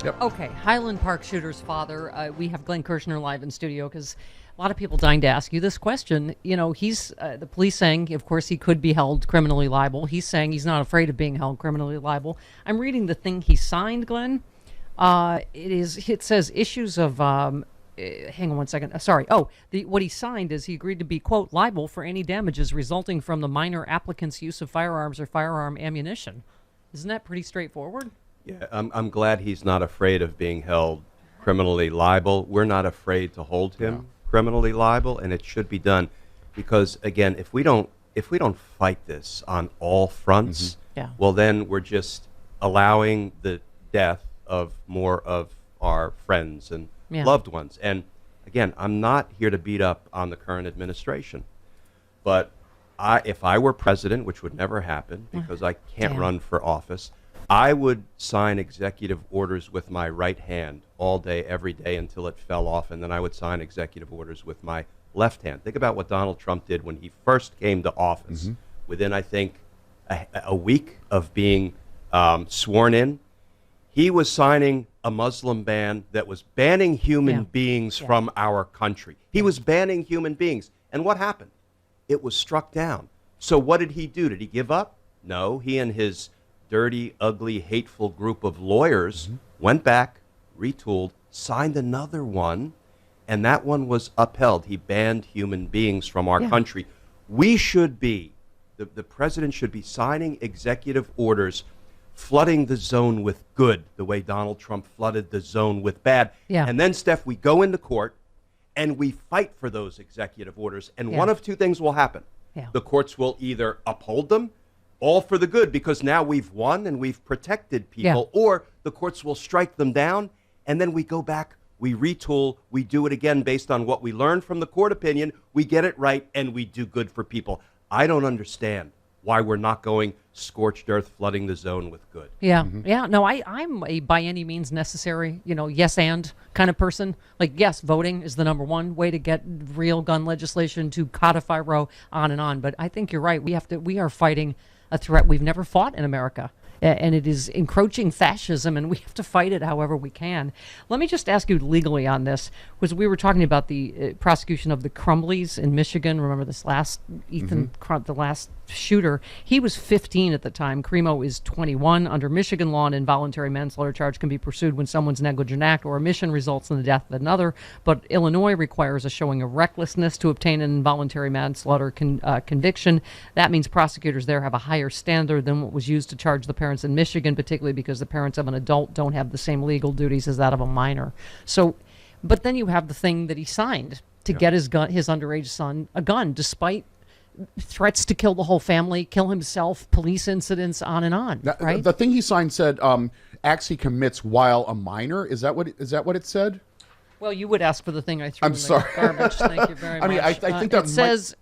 Yep. Okay, Highland Park shooter's father. We have Glenn Kirschner live in studio because a lot of people dying to ask you this question. You know, he's the police saying, of course, he could be held criminally liable. He's saying he's not afraid of being held criminally liable. I'm reading the thing he signed, Glenn. It says issues of. Hang on one second. Sorry. What he signed is he agreed to be, quote, liable for any damages resulting from the minor applicant's use of firearms or firearm ammunition. Isn't that pretty straightforward? Yeah, I'm glad he's not afraid of being held criminally liable. We're not afraid to hold him criminally liable, and it should be done because, again, if we don't fight this on all fronts, well, then we're just allowing the death of more of our friends and loved ones. And again, I'm not here to beat up on the current administration, but if I were president, which would never happen because I can't run for office, I would sign executive orders with my right hand all day, every day until it fell off, and then I would sign executive orders with my left hand. Think about what Donald Trump did when he first came to office. Within, I think, a week of being sworn in, he was signing a Muslim ban that was banning human beings from our country. He was banning human beings. And what happened? It was struck down. So what did he do? Did he give up? No. He and his dirty, ugly, hateful group of lawyers went back, retooled, signed another one, and that one was upheld. He banned human beings from our country. We should be, the president should be signing executive orders flooding the zone with good, the way Donald Trump flooded the zone with bad. And then, Steph, we go into court and we fight for those executive orders. And one of two things will happen. The courts will either uphold them, all for the good, because now we've won and we've protected people, or the courts will strike them down, and then we go back, we retool, we do it again based on what we learned from the court opinion, we get it right, and we do good for people. I don't understand why we're not going scorched earth, flooding the zone with good. No, I'm a by any means necessary, yes and kind of person. Like, yes, voting is the number one way to get real gun legislation to codify Roe, on and on. But I think you're right. We are fighting a threat we've never fought in America. And it is encroaching fascism, and we have to fight it however we can. Let me just ask you legally on this, because we were talking about the prosecution of the Crumblies in Michigan. Remember this last Ethan, the last shooter? He was 15 at the time. Cremo is 21. Under Michigan law, an involuntary manslaughter charge can be pursued when someone's negligent act or omission results in the death of another. But Illinois requires a showing of recklessness to obtain an involuntary manslaughter conviction. That means prosecutors there have a higher standard than what was used to charge the parents in Michigan, particularly because the parents of an adult don't have the same legal duties as that of a minor. So, but then you have the thing that he signed to get his underage son a gun, despite threats to kill the whole family, kill himself, police incidents, on and on. Right? The thing he signed said acts he commits while a minor. Is that what it said? Well, you would ask for the thing I threw in the garbage. Thank you very much. I think that it says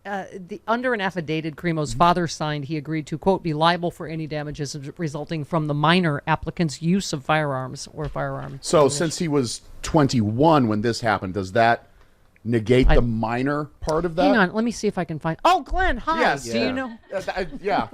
under an affidavit Cremo's father signed, he agreed to, quote, be liable for any damages resulting from the minor applicant's use of firearms or firearm. So since he was 21 when this happened, does that negate the minor part of that? Hang on, let me see if I can find. Oh, Glenn, hi. Yes. Do you know?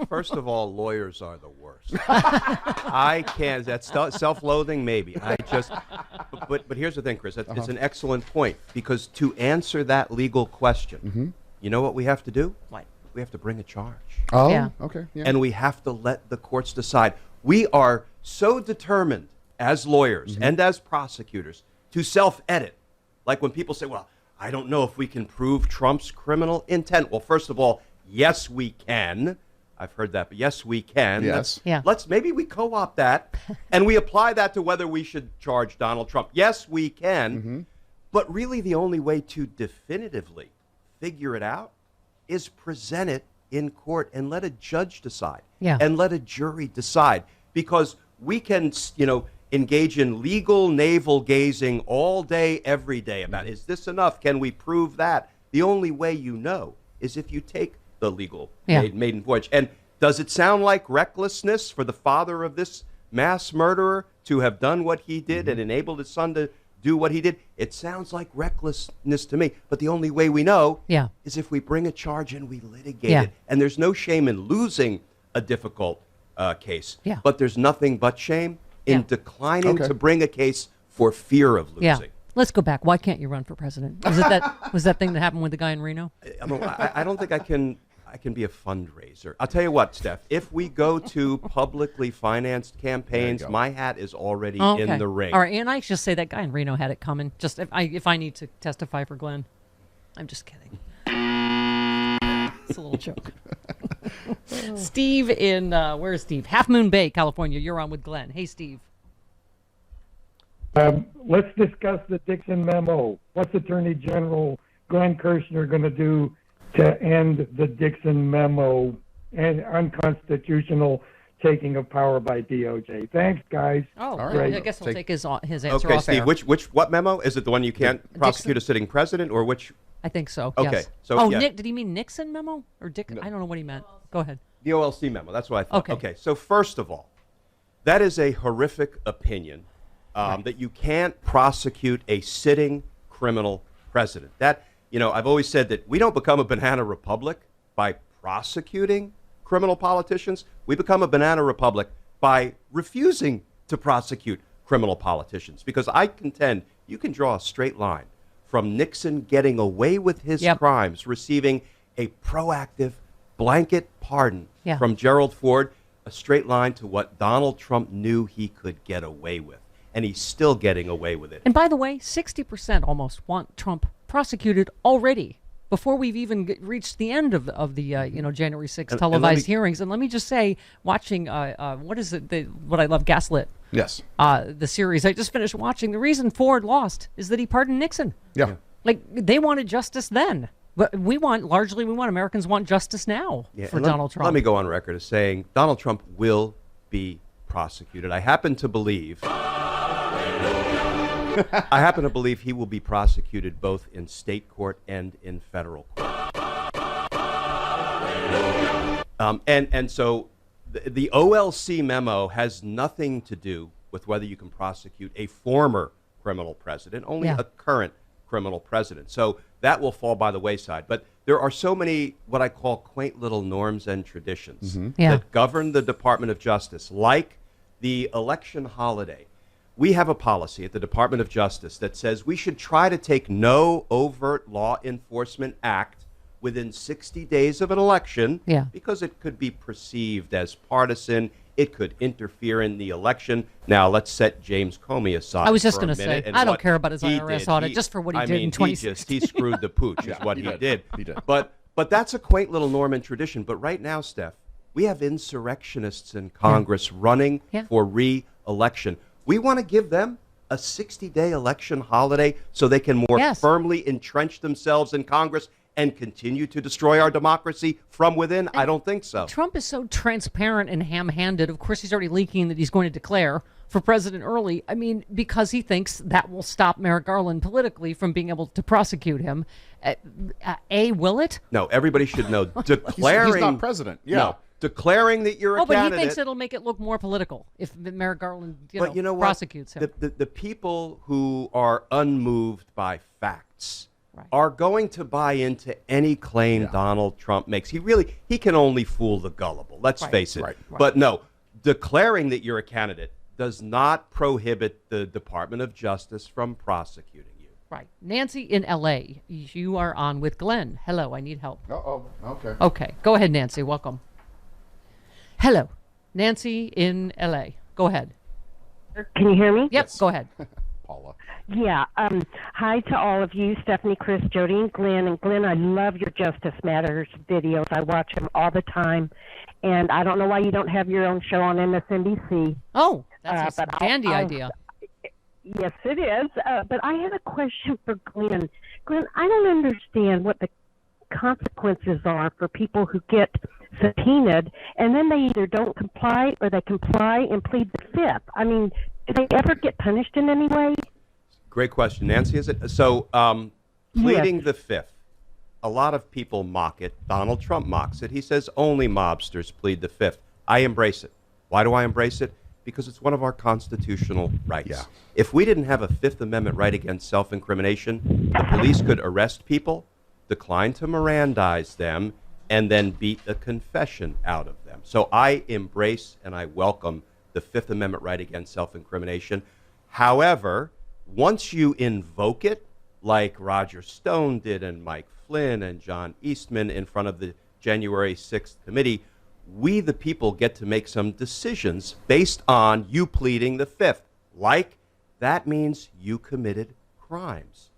First of all, lawyers are the worst. I can't. That's self-loathing, maybe. But here's the thing, Chris. It's an excellent point, because to answer that legal question, you know what we have to do? What? We have to bring a charge. Oh, okay. Yeah. And we have to let the courts decide. We are so determined as lawyers and as prosecutors to self-edit. Like when people say, well, I don't know if we can prove Trump's criminal intent. Well, first of all, yes, we can. I've heard that, but yes, we can. Yes. Maybe we co-opt that and we apply that to whether we should charge Donald Trump. Yes, we can. But really the only way to definitively figure it out is present it in court and let a judge decide and let a jury decide, because we can, engage in legal navel gazing all day, every day about, is this enough? Can we prove that? The only way you know is if you take the legal maiden voyage. And does it sound like recklessness for the father of this mass murderer to have done what he did and enabled his son to do what he did? It sounds like recklessness to me. But the only way we know is if we bring a charge and we litigate it. And there's no shame in losing a difficult case. But there's nothing but shame in Yeah. declining Okay. to bring a case for fear of losing. Yeah. Let's go back. Why can't you run for president? Was that thing that happened with the guy in Reno? I don't think I can be a fundraiser. I'll tell you what, Steph, if we go to publicly financed campaigns, go. my hat is already Oh, okay. in the ring. All right, and I just say that guy in Reno had it coming. Just if I need to testify for Glenn, I'm just kidding. It's a little joke. Steve in where's Steve? Half Moon Bay, California. You're on with Glenn. Hey, Steve. Let's discuss the Dixon memo. What's Attorney General Glenn Kirschner going to do to end the Dixon memo and unconstitutional taking of power by DOJ? Thanks, guys. Oh, right. I guess he'll take his answer Okay, off Steve, air. what memo? Is it the one you can't prosecute a sitting president, or which? I think so. Okay, Yes. so, oh, yeah. Nick, did he mean Nixon memo or Dick? I don't know what he meant. Go ahead. The OLC memo. That's what I thought. Okay. So first of all, that is a horrific opinion that you can't prosecute a sitting criminal president. That, I've always said that we don't become a banana republic by prosecuting criminal politicians. We become a banana republic by refusing to prosecute criminal politicians, because I contend you can draw a straight line from Nixon getting away with his crimes, receiving a proactive blanket pardon from Gerald Ford, a straight line to what Donald Trump knew he could get away with. And he's still getting away with it. And by the way, 60% almost want Trump prosecuted already before we've even reached the end of the January 6th televised hearings. And let me just say, watching what is it? What I love, Gaslit. Yes. The series I just finished watching. The reason Ford lost is that he pardoned Nixon. Yeah. Like, they wanted justice then. But Americans want justice now for Donald Trump. Let me go on record as saying Donald Trump will be prosecuted. I happen to believe he will be prosecuted both in state court and in federal court. So the OLC memo has nothing to do with whether you can prosecute a former criminal president, only a current criminal president. So that will fall by the wayside. But there are so many what I call quaint little norms and traditions that govern the Department of Justice, like the election holiday. We have a policy at the Department of Justice that says we should try to take no overt law enforcement act within 60 days of an election because it could be perceived as partisan. It could interfere in the election. Now, let's set James Comey aside. I was just going to say, I don't care about his IRS audit, just for what he did in 2016. He screwed the pooch is what he did. He did. But that's a quaint little norm and tradition. But right now, Steph, we have insurrectionists in Congress running for re-election. We want to give them a 60-day election holiday so they can more firmly entrench themselves in Congress and continue to destroy our democracy from within? I don't think so. Trump is so transparent and ham-handed. Of course, he's already leaking that he's going to declare for president early. I mean, because he thinks that will stop Merrick Garland politically from being able to prosecute him. Will it? No, everybody should know. Declaring he's not president. Yeah. No, declaring that you're a candidate. But he thinks it'll make it look more political if Merrick Garland prosecutes him. The people who are unmoved by facts are going to buy into any claim Donald Trump makes. He can only fool the gullible. Let's face it. But no, declaring that you're a candidate does not prohibit the Department of Justice from prosecuting you. Right. Nancy in L.A., you are on with Glenn. Hello, I need help. Okay. Okay, go ahead, Nancy. Welcome. Hello, Nancy in L.A. Go ahead. Can you hear me? Yep, yes. Go ahead. Paula. Yeah. Hi to all of you, Stephanie, Chris, Jody, and Glenn. And Glenn, I love your Justice Matters videos. I watch them all the time. And I don't know why you don't have your own show on MSNBC. Oh, that's a dandy idea. Yes, it is. But I had a question for Glenn. Glenn, I don't understand what the consequences are for people who get subpoenaed and then they either don't comply or they comply and plead the fifth. I mean, do they ever get punished in any way? Great question, Nancy. Is it so? Pleading the fifth. A lot of people mock it. Donald Trump mocks it. He says only mobsters plead the fifth. I embrace it. Why do I embrace it? Because it's one of our constitutional rights. Yeah. If we didn't have a Fifth Amendment right against self-incrimination, the police could arrest people, decline to Mirandize them, and then beat a confession out of them. So I embrace and I welcome the Fifth Amendment right against self-incrimination. However, once you invoke it, like Roger Stone did and Mike Flynn and John Eastman in front of the January 6th committee, we the people get to make some decisions based on you pleading the Fifth. Like, that means you committed crimes.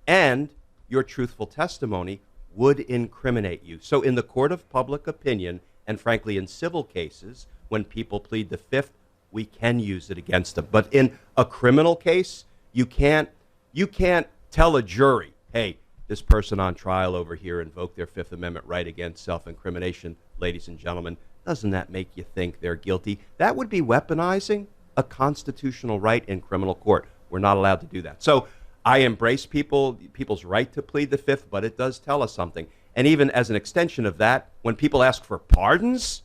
And your truthful testimony would incriminate you. So in the court of public opinion, and frankly in civil cases, when people plead the Fifth, we can use it against them. But in a criminal case, you can't tell a jury, hey, this person on trial over here invoked their Fifth Amendment right against self-incrimination. Ladies and gentlemen, doesn't that make you think they're guilty? That would be weaponizing a constitutional right in criminal court. We're not allowed to do that. So I embrace people's right to plead the Fifth, but it does tell us something. And even as an extension of that, when people ask for pardons,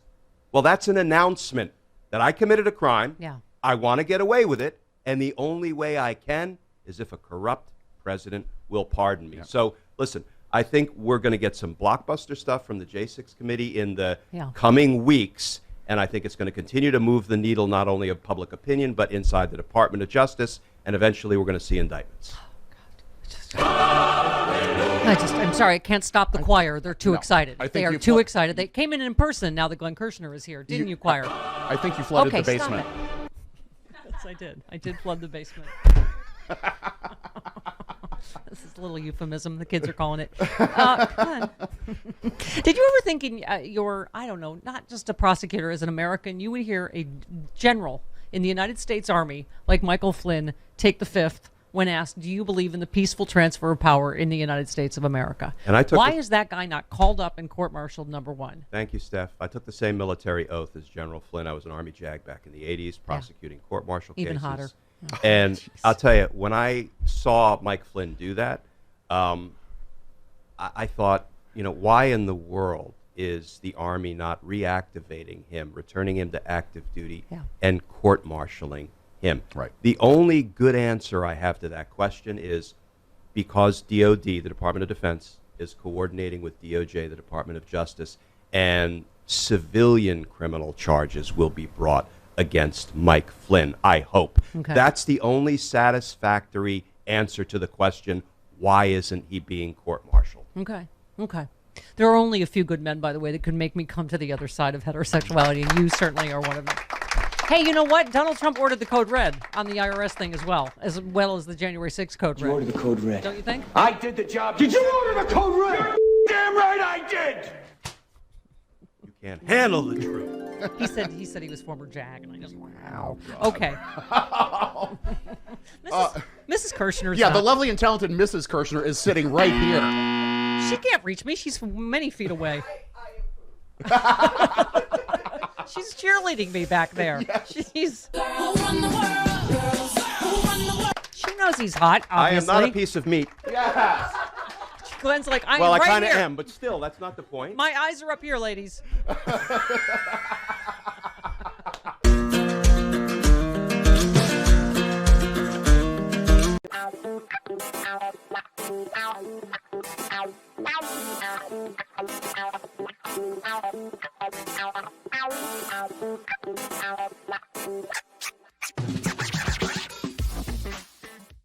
well, that's an announcement that I committed a crime. Yeah. I want to get away with it, and the only way I can is if a corrupt president will pardon me. Yeah. So, listen, I think we're going to get some blockbuster stuff from the J6 committee in the coming weeks, and I think it's going to continue to move the needle not only of public opinion, but inside the Department of Justice, and eventually we're going to see indictments. I'm sorry, I can't stop the choir. They're too excited. They are too excited. They came in person now that Glenn Kirschner is here. Didn't you, choir? I think you flooded the basement. Yes, I did. I did flood the basement. This is a little euphemism. The kids are calling it. Did you ever think you're, I don't know, not just a prosecutor as an American, you would hear a general in the United States Army like Michael Flynn take the Fifth when asked, do you believe in the peaceful transfer of power in the United States of America? And why is that guy not called up and court-martialed, number one? Thank you, Steph. I took the same military oath as General Flynn. I was an Army JAG back in the 80s, prosecuting court-martial cases. Even hotter. And I'll tell you, when I saw Mike Flynn do that, I thought, why in the world is the Army not reactivating him, returning him to active duty, and court-martialing him? Right. The only good answer I have to that question is because DOD, the Department of Defense, is coordinating with DOJ, the Department of Justice, and civilian criminal charges will be brought against Mike Flynn, I hope. Okay. That's the only satisfactory answer to the question, why isn't he being court-martialed? Okay. There are only a few good men, by the way, that could make me come to the other side of heterosexuality, and you certainly are one of them. Hey, you know what? Donald Trump ordered the code red on the IRS thing as well as the January 6th code red. You ordered the code red. Don't you think? I did the job. Did you order the code red? Damn right I did. You can't handle the truth. He said he was former JAG, and I just wow. Okay. Mrs. Kirschner. Yeah, the lovely and talented Mrs. Kirschner is sitting right here. She can't reach me. She's many feet away. She's cheerleading me back there. Yes. She knows he's hot, obviously. I am not a piece of meat. Yes. Glenn's like, I am well, right I kind of here. am, but still, that's not the point. My eyes are up here, ladies.